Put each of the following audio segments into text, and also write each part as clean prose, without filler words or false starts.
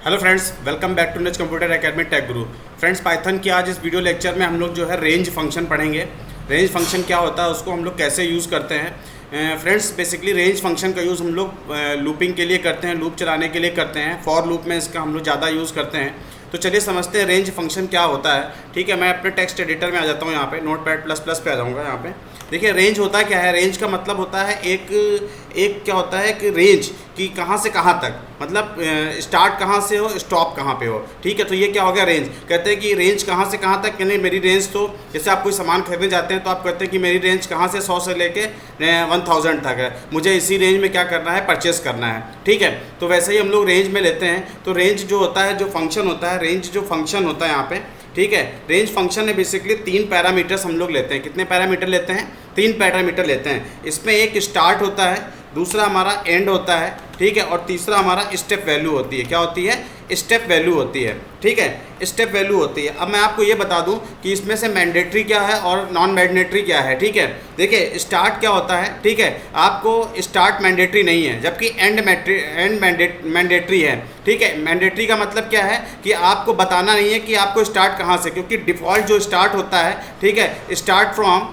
Hello friends, welcome back to नज computer academy tech guru. Friends, python की आज इस वीडियो लेक्चर में हम लोग जो है रेंज फंक्शन पढ़ेंगे। रेंज फंक्शन क्या होता है, उसको हम लोग कैसे यूज़ करते हैं। फ्रेंड्स, बेसिकली रेंज फंक्शन का यूज़ हम लोग लूपिंग के लिए करते हैं, लूप चलाने के लिए करते हैं। फॉर लूप में इसका हम लोग ज़्यादा यूज़ करते हैं। तो चलिए समझते हैं रेंज फंक्शन क्या होता है। ठीक है, मैं अपने टेक्स्ट एडिटर में आ जाता हूँ। यहाँ पे नोटपैड प्लस प्लस पे आ जाऊँगा। यहाँ पे देखिए, रेंज होता क्या है। रेंज का मतलब होता है एक क्या होता है कि रेंज कि कहाँ से कहाँ तक, मतलब स्टार्ट कहाँ से हो, स्टॉप कहाँ पे हो। ठीक है, तो ये क्या हो गया रेंज। कहते हैं कि रेंज कहाँ से कहाँ तक, यानी मेरी रेंज, तो जैसे आप कोई सामान खरीदने जाते हैं तो आप कहते हैं कि मेरी रेंज कहाँ से 100 से लेके 1000 तक है, मुझे इसी रेंज में क्या करना है, परचेस करना है। ठीक है, तो वैसे ही हम लोग रेंज में लेते हैं। तो रेंज जो होता है, जो फंक्शन होता है, रेंज जो फंक्शन होता है यहाँ पे, ठीक है, रेंज फंक्शन में बेसिकली 3 पैरामीटर्स हम लोग लेते हैं। कितने पैरामीटर लेते हैं? 3 पैरामीटर लेते हैं। इसमें एक स्टार्ट होता है, दूसरा हमारा एंड होता है, ठीक है, और तीसरा हमारा स्टेप वैल्यू होती है। क्या होती है? स्टेप वैल्यू होती है। ठीक है, स्टेप वैल्यू होती है। अब मैं आपको ये बता दूं कि इसमें से मैंडेटरी क्या है और नॉन मैंडेटरी क्या है। ठीक है, देखिए स्टार्ट क्या होता है। ठीक है, आपको स्टार्ट मैंडेटरी नहीं है, जबकि एंड मैंडेटरी है। ठीक है, मैंडेटरी का मतलब क्या है कि आपको बताना नहीं है कि आपको स्टार्ट कहाँ से, क्योंकि डिफ़ॉल्ट जो स्टार्ट होता है, ठीक है, स्टार्ट फ्रॉम,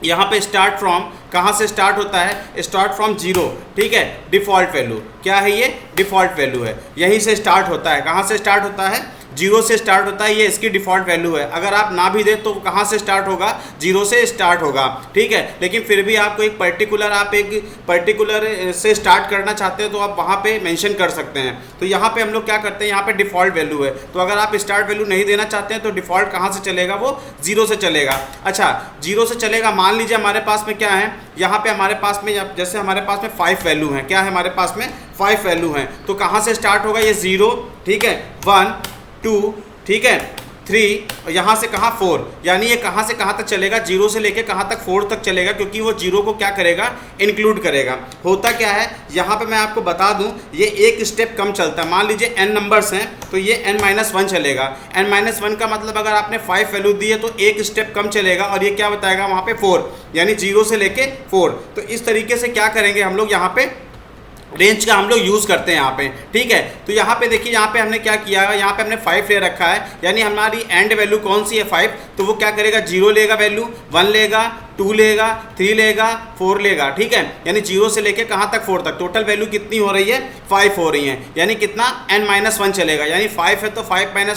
यहाँ पे स्टार्ट फ्रॉम कहाँ से स्टार्ट होता है? Start from 0। ठीक है, डिफ़ॉल्ट वैल्यू क्या है? ये डिफ़ॉल्ट वैल्यू है, यहीं से स्टार्ट होता है। कहाँ से स्टार्ट होता है? 0 से स्टार्ट होता है। ये इसकी डिफ़ॉल्ट वैल्यू है। अगर आप ना भी दें तो कहाँ से स्टार्ट होगा? 0 से स्टार्ट होगा। ठीक है, लेकिन फिर भी आपको एक पर्टिकुलर से स्टार्ट करना चाहते हैं तो आप वहाँ पे मेंशन कर सकते हैं। तो यहाँ पे हम लोग क्या करते हैं, यहाँ पे डिफ़ॉल्ट वैल्यू है। तो अगर आप स्टार्ट वैल्यू नहीं देना चाहते हैं तो डिफ़ॉल्ट कहाँ से चलेगा? वो 0 से चलेगा। अच्छा, 0 से चलेगा। मान लीजिए हमारे पास में क्या है, यहाँ पे हमारे पास में, जैसे हमारे पास में 5 वैल्यू हैं। क्या है हमारे पास में? 5 वैल्यू हैं। तो कहाँ से स्टार्ट होगा? ये 0, ठीक है, 1, 2, ठीक है, 3, और यहाँ से कहाँ 4। यानी ये कहाँ से कहाँ तक चलेगा? 0 से लेके कहाँ तक? 4 तक चलेगा, क्योंकि वो 0 को क्या करेगा? इंक्लूड करेगा। होता क्या है, यहाँ पे मैं आपको बता दूँ, ये एक स्टेप कम चलता है। मान लीजिए n नंबर्स हैं तो ये n-1 चलेगा। n-1 का मतलब अगर आपने 5 वैल्यू दी है तो एक स्टेप कम चलेगा, और ये क्या बताएगा वहाँ पे? 4, यानी 0 से लेके 4। तो इस तरीके से क्या करेंगे हम लोग, यहाँ पे रेंज का हम लोग यूज़ करते हैं यहाँ पे। ठीक है, तो यहाँ पे देखिए, यहाँ पे हमने क्या किया है, यहाँ पे हमने 5 ले रखा है, यानी हमारी एंड वैल्यू कौन सी है? 5। तो वो क्या करेगा? 0 लेगा वैल्यू, 1 लेगा, 2 लेगा, 3 लेगा, 4 लेगा। ठीक है, यानी 0 से लेके कहाँ तक? 4 तक। टोटल वैल्यू कितनी हो रही है? 5 हो रही है, यानी कितना? n-1 चलेगा। यानी 5 है तो 5 - 1 =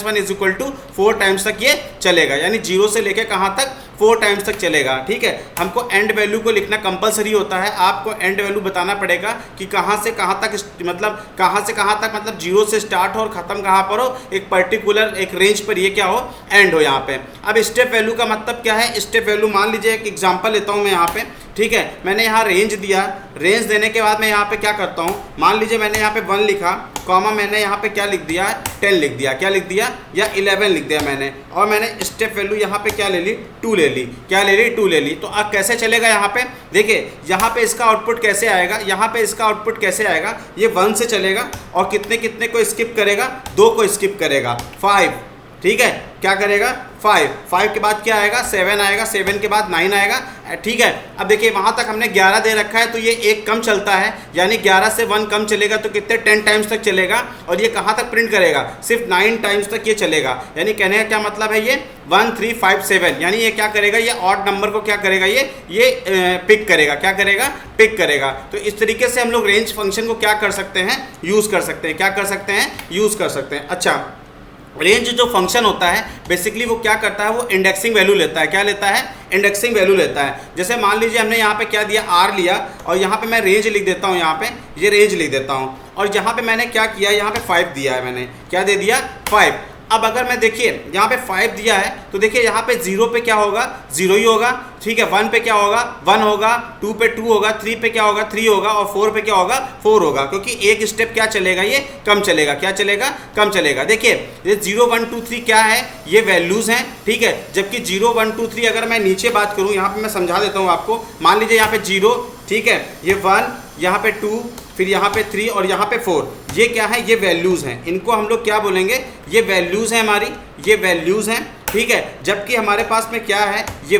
4 टाइम्स तक ये चलेगा, यानी 0 से लेके कहाँ तक? 4 टाइम्स तक चलेगा। ठीक है, हमको एंड वैल्यू को लिखना कंपलसरी होता है। आपको एंड वैल्यू बताना पड़ेगा कि कहाँ से कहाँ तक, मतलब कहाँ से कहाँ तक, मतलब 0 से स्टार्ट हो और ख़त्म कहाँ पर हो, एक पर्टिकुलर एक रेंज पर ये क्या हो? एंड हो यहाँ पे। अब स्टेप वैल्यू का मतलब क्या है? स्टेप वैल्यू, मान लीजिए एक एग्जांपल लेता हूँ मैं यहाँ पे। ठीक है, मैंने यहाँ रेंज दिया। रेंज देने के बाद मैं यहाँ पे क्या करता हूँ, मान लीजिए मैंने यहाँ पे 1 लिखा, कॉमा मैंने यहाँ पे क्या लिख दिया? 10 लिख दिया। क्या लिख दिया? या 11 लिख दिया मैंने, और मैंने स्टेप वैल्यू यहाँ पे क्या ले ली? 2 ले ली। क्या ले ली? 2 ले ली। तो अब कैसे चलेगा यहाँ पे? देखिए, यहाँ पे इसका आउटपुट कैसे आएगा? यहाँ पे इसका आउटपुट कैसे आएगा? ये 1 से चलेगा, और कितने कितने को स्किप करेगा? 2 को स्किप करेगा। 5, ठीक है, क्या करेगा? 5 के बाद क्या आएगा? 7 आएगा, 7 के बाद 9 आएगा। ठीक है, अब देखिए वहाँ तक हमने 11 दे रखा है, तो ये एक कम चलता है, यानी 11 से 1 कम चलेगा, तो कितने? 10 टाइम्स तक चलेगा। और ये कहाँ तक प्रिंट करेगा? सिर्फ 9 टाइम्स तक ये चलेगा। यानी कहने का क्या मतलब है, ये 1 3 5 7, यानी ये क्या करेगा? ये ऑड नंबर को क्या करेगा? ये पिक करेगा। क्या करेगा? पिक करेगा। तो इस तरीके से हम लोग रेंज फंक्शन को क्या कर सकते हैं? यूज़ कर सकते हैं। क्या कर सकते हैं? यूज़ कर सकते हैं। अच्छा, रेंज जो फंक्शन होता है बेसिकली वो क्या करता है? वो इंडेक्सिंग वैल्यू लेता है। क्या लेता है? इंडेक्सिंग वैल्यू लेता है। जैसे मान लीजिए हमने यहाँ पे क्या दिया? R लिया, और यहाँ पे मैं रेंज लिख देता हूँ। यहाँ पे ये रेंज लिख देता हूँ, और यहाँ पे मैंने क्या किया? यहाँ पे 5 दिया है मैंने। क्या दे दिया? 5। अब अगर मैं देखिए यहाँ पे 5 दिया है, तो देखिए यहाँ पे 0 पे क्या होगा? 0 ही होगा। ठीक है, 1 पे क्या होगा? 1 होगा, 2 पे 2 होगा, 3 पे क्या होगा? 3 होगा, और 4 पे क्या होगा? 4 होगा, क्योंकि एक स्टेप क्या चलेगा? ये कम चलेगा। क्या चलेगा? कम चलेगा। देखिए ये 0 1 2 3 क्या है? ये वैल्यूज़ हैं। ठीक है, जबकि 0 1 2 3 अगर मैं नीचे बात करूँ, यहाँ पे मैं समझा देता हूँ आपको। मान लीजिए यहाँ पे 0, ठीक है, ये 1, यहाँ पे 2, फिर यहाँ पे 3, और यहाँ पे 4। ये क्या है? ये वैल्यूज़ हैं। इनको हम लोग क्या बोलेंगे? ये वैल्यूज़ हैं हमारी, ये वैल्यूज़ हैं। ठीक है, जबकि हमारे पास में क्या है? ये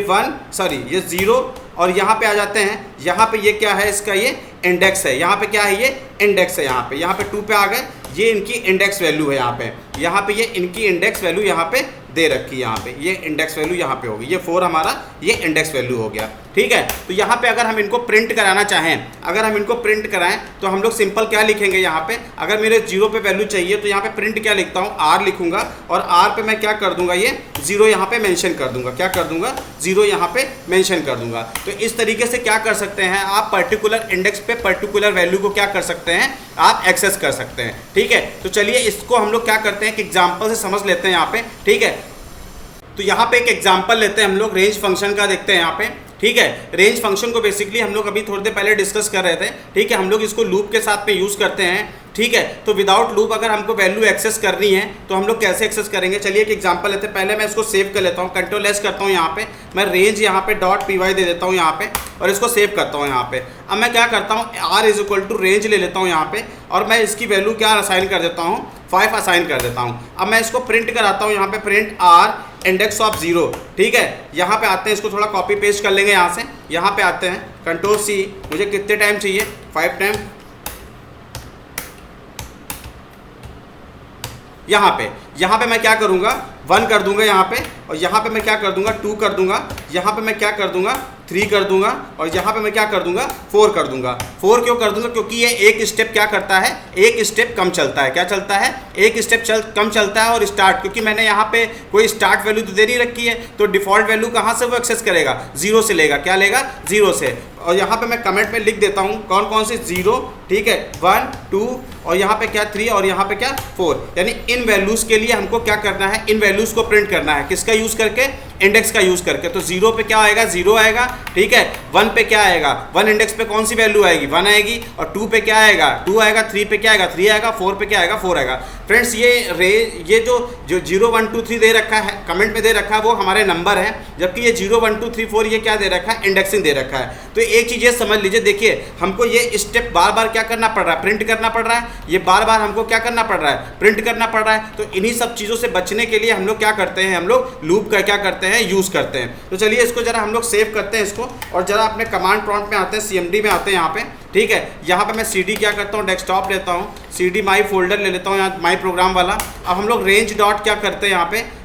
0, और यहाँ पे आ जाते हैं, यहाँ पे ये क्या है? इसका ये इंडेक्स है। यहाँ पे क्या है? ये इंडेक्स है। यहाँ पे 2 पे आ गए, ये इनकी इंडेक्स वैल्यू है यहाँ पे ये इनकी इंडेक्स वैल्यू यहाँ पे दे रखी है, यहाँ पे ये इंडेक्स वैल्यू यहाँ पे होगी, ये 4 हमारा ये इंडेक्स वैल्यू हो गया, ठीक है। तो यहाँ पे अगर हम इनको प्रिंट कराना चाहें, अगर हम इनको प्रिंट कराएं तो हम लोग सिंपल क्या लिखेंगे यहाँ पे, अगर मेरे 0 पे वैल्यू चाहिए तो यहाँ पे प्रिंट क्या लिखता हूँ, R लिखूंगा और R पे मैं क्या कर दूंगा, ये 0 यहाँ पे मेंशन कर दूंगा, क्या कर दूंगा, 0 यहाँ पे मेंशन कर दूंगा। तो इस तरीके से क्या कर सकते हैं आप, पर्टिकुलर इंडेक्स पे पर्टिकुलर वैल्यू को क्या कर सकते हैं, आप एक्सेस कर सकते हैं, ठीक है। तो चलिए इसको हम लोग क्या करते हैं कि एग्जाम्पल से समझ लेते हैं यहाँ पे, ठीक है। तो यहाँ पे एक एग्जांपल लेते हैं हम लोग, रेंज फंक्शन का देखते हैं यहाँ पे, ठीक है। रेंज फंक्शन को बेसिकली हम लोग अभी थोड़ी देर पहले डिस्कस कर रहे थे, ठीक है। हम लोग इसको लूप के साथ में यूज़ करते हैं, ठीक है। तो विदाउट लूप अगर हमको वैल्यू एक्सेस करनी है तो हम लोग कैसे एक्सेस करेंगे, चलिए एक एग्जांपल लेते हैं। पहले मैं इसको सेव कर लेता हूँ, कंट्रोल एस करता हूँ, यहाँ पे मैं रेंज यहाँ पे डॉट पी वाई दे देता हूँ यहाँ पे और इसको सेव करता हूँ यहाँ पे। अब मैं क्या करता हूँ, r is equal to range ले लेता हूँ यहाँ पे और मैं इसकी वैल्यू क्या असाइन कर देता हूँ, 5 असाइन कर देता हूँ। अब मैं इसको प्रिंट कराता हूँ यहाँ पे, प्रिंट आर इंडेक्स ऑफ 0, ठीक है। यहाँ पे आते हैं, इसको थोड़ा कॉपी पेस्ट कर लेंगे यहाँ से, यहाँ पे आते हैं, कंट्रोल सी, मुझे कितने टाइम चाहिए, 5 टाइम, यहाँ पे मैं क्या करूँगा, 1 कर दूंगा यहाँ पे, और यहाँ पे मैं क्या कर दूंगा, 2 कर दूंगा, यहाँ पे मैं क्या कर दूंगा, 3 कर दूंगा, और यहाँ पे मैं क्या कर दूंगा, 4 कर दूंगा। 4 क्यों कर दूंगा, क्योंकि ये एक स्टेप क्या करता है, एक स्टेप कम चलता है, क्या चलता है, एक स्टेप कम चलता है। और स्टार्ट, क्योंकि मैंने यहाँ पे कोई स्टार्ट वैल्यू तो दे नहीं रखी है, तो डिफॉल्ट वैल्यू कहाँ से वो एक्सेस करेगा, 0 से लेगा, क्या लेगा, 0 से। और यहाँ पे मैं कमेंट में लिख देता हूँ कौन कौन से 0, ठीक है, 1 2 और यहाँ पे क्या 3 और यहाँ पे क्या 4, यानी इन वैल्यूज़ के लिए हमको क्या करना है, इन वैल्यूज़ को प्रिंट करना है, किसका यूज़ करके, इंडेक्स का यूज़ करके। तो 0 पे क्या आएगा, 0 आएगा, ठीक है। 1 पे क्या आएगा, 1 इंडेक्स पे कौन सी वैल्यू आएगी, 1 आएगी, और 2 पे क्या आएगा, 2 आएगा, 3 पे क्या आएगा, 3 आएगा, 4 पे क्या आएगा, 4 आएगा। फ्रेंड्स ये जो 0 1 2 3 दे रखा है, कमेंट में दे रखा है, वो हमारे नंबर है, जबकि ये 0 1 2 3 4 ये क्या दे रखा है, इंडेक्सिंग दे रखा है। तो एक चीज़ ये समझ लीजिए, देखिए हमको ये स्टेप बार बार क्या करना पड़ रहा है, प्रिंट करना पड़ रहा है, ये बार बार हमको क्या करना पड़ रहा है, प्रिंट करना पड़ रहा है। तो इन्हीं सब चीज़ों से बचने के लिए हम लोग क्या करते हैं, हम लोग लूप का क्या करते हैं, यूज़ करते हैं। तो चलिए इसको जरा हम लोग सेव करते हैं इसको, और जरा अपने कमांड प्रॉम्प्ट में आते हैं, CMD में आते हैं यहाँ पे, ठीक है। यहाँ पे मैं CD क्या करता हूँ, डेस्कटॉप लेता हूँ, CD माई फोल्डर ले लेता हूँ, यहाँ माई प्रोग्राम वाला। अब हम लोग रेंज डॉट क्या करते हैं,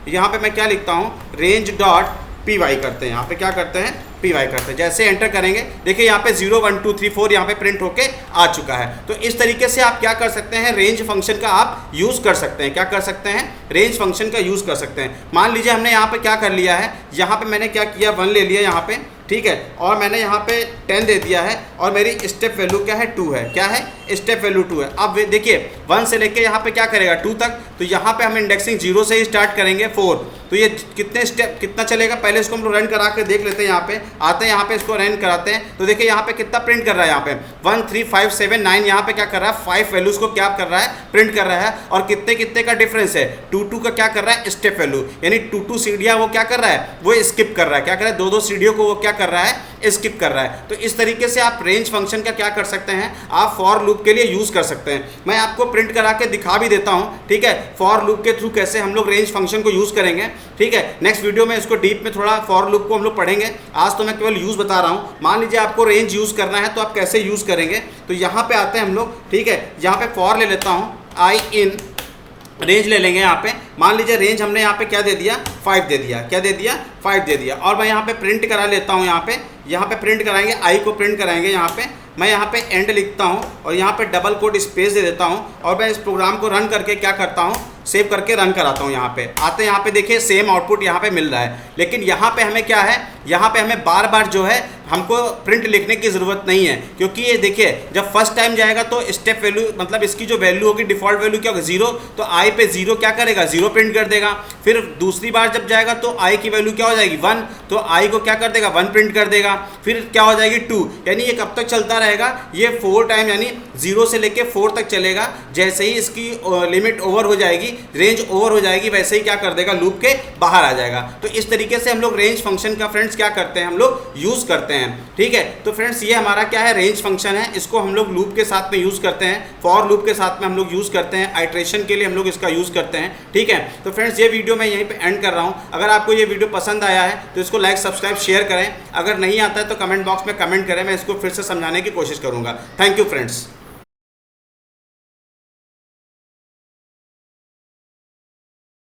यहाँ पे मैं क्या लिखता हूँ, रेंज डॉट PY करते हैं, यहाँ पे क्या करते हैं, PY करते हैं। जैसे एंटर करेंगे, देखिए यहाँ पे 0 1 2 3 4 यहाँ पे प्रिंट होके आ चुका है। तो इस तरीके से आप क्या कर सकते हैं, रेंज फंक्शन का आप यूज़ कर सकते हैं, क्या कर सकते हैं, रेंज फंक्शन का यूज़ कर सकते हैं। मान लीजिए हमने यहाँ पे क्या कर लिया है, यहाँ पे मैंने क्या किया, 1 ले लिया यहाँ पे, ठीक है, और मैंने यहाँ पे 10 दे दिया है, और मेरी स्टेप वैल्यू क्या है, 2 है, क्या है, स्टेप वैल्यू 2 है। अब देखिए 1 से लेके यहाँ पे क्या करेगा, 2 तक, तो यहाँ पे हम इंडेक्सिंग 0 से ही स्टार्ट करेंगे, 4। तो ये कितने स्टेप कितना चलेगा, पहले इसको हम लोग रन करा के देख लेते हैं। यहाँ पे आते हैं, यहाँ पे इसको रन कराते हैं, तो देखिए यहाँ पे कितना प्रिंट कर रहा है, यहाँ पे 1 3 5 7 9 यहाँ पे क्या कर रहा है, 5 वैल्यूज़ को क्या कर रहा है, प्रिंट कर रहा है। और कितने कितने का डिफरेंस है, 2 2 का क्या कर रहा है, स्टेप वैल्यू, यानी 2 2 सीढ़ियाँ वो क्या कर रहा है, वो स्किप कर रहा है, क्या कर रहा है, 2 2 सीढ़ियों को वो क्या कर रहा है, स्किप कर रहा है। तो इस तरीके से आप रेंज फंक्शन का क्या कर सकते हैं, आप फॉर लूप के लिए यूज़ कर सकते हैं। मैं आपको प्रिंट करा के दिखा भी देता हूँ, ठीक है, फॉर लूप के थ्रू कैसे हम लोग रेंज फंक्शन को यूज़ करेंगे, ठीक है। नेक्स्ट वीडियो में इसको डीप में थोड़ा फॉर लूप को हम लोग पढ़ेंगे, आज तो मैं केवल यूज़ बता रहा हूँ। मान लीजिए आपको रेंज यूज़ करना है तो आप कैसे यूज़ करेंगे, तो यहाँ पे आते हैं हम लोग, ठीक है। यहाँ पे फॉर ले लेता हूँ, आई इन रेंज ले लेंगे। यहाँ पे मान लीजिए रेंज हमने यहाँ पे क्या दे दिया, 5 दे दिया, क्या दे दिया, 5 दे दिया। और मैं यहाँ पे प्रिंट करा लेता हूँ, यहाँ पे प्रिंट कराएंगे, आई को प्रिंट कराएंगे। यहाँ पे मैं यहाँ पे एंड लिखता हूँ और यहाँ पे डबल कोट स्पेस दे देता हूँ, और मैं इस प्रोग्राम को रन करके क्या करता हूँ, सेव करके रन कराता हूँ। यहाँ पे आते हैं, यहाँ पे देखिए सेम आउटपुट यहाँ पे मिल रहा है, लेकिन यहाँ पे हमें क्या है, यहाँ पे हमें बार बार जो है हमको प्रिंट लिखने की ज़रूरत नहीं है, क्योंकि ये देखिए जब फर्स्ट टाइम जाएगा तो स्टेप वैल्यू मतलब इसकी जो वैल्यू होगी डिफ़ॉल्ट वैल्यू क्या होगी, 0, तो आई पे 0 क्या करेगा, 0 प्रिंट कर देगा। फिर दूसरी बार जब जाएगा तो आई की वैल्यू क्या हो जाएगी, 1, तो आई को क्या कर देगा, 1 प्रिंट कर देगा। फिर क्या हो जाएगी 2, यानी ये कब तक चलता रहेगा, ये 4 टाइम यानी 0 से लेके 4 तक चलेगा। जैसे ही इसकी लिमिट ओवर हो जाएगी, रेंज ओवर हो जाएगी, वैसे ही क्या कर देगा, लूप के बाहर आ जाएगा। तो इस तरीके से हम लोग रेंज फंक्शन का फ्रेंड्स क्या करते हैं, हम लोग यूज़ करते हैं, ठीक है। तो फ्रेंड्स ये हमारा क्या है, रेंज फंक्शन है, इसको हम लोग लूप के साथ में यूज़ करते हैं, फॉर लूप के साथ में हम लोग यूज़ करते हैं, आइट्रेशन के लिए हम लोग इसका यूज़ करते हैं, ठीक है। तो फ्रेंड्स ये वीडियो मैं यहीं पे एंड कर रहा हूँ। अगर आपको ये वीडियो पसंद आया है तो इसको लाइक सब्सक्राइब शेयर करें, अगर नहीं आता है तो कमेंट बॉक्स में कमेंट करें, मैं इसको फिर से समझाने की कोशिश करूँगा। Thank you friends.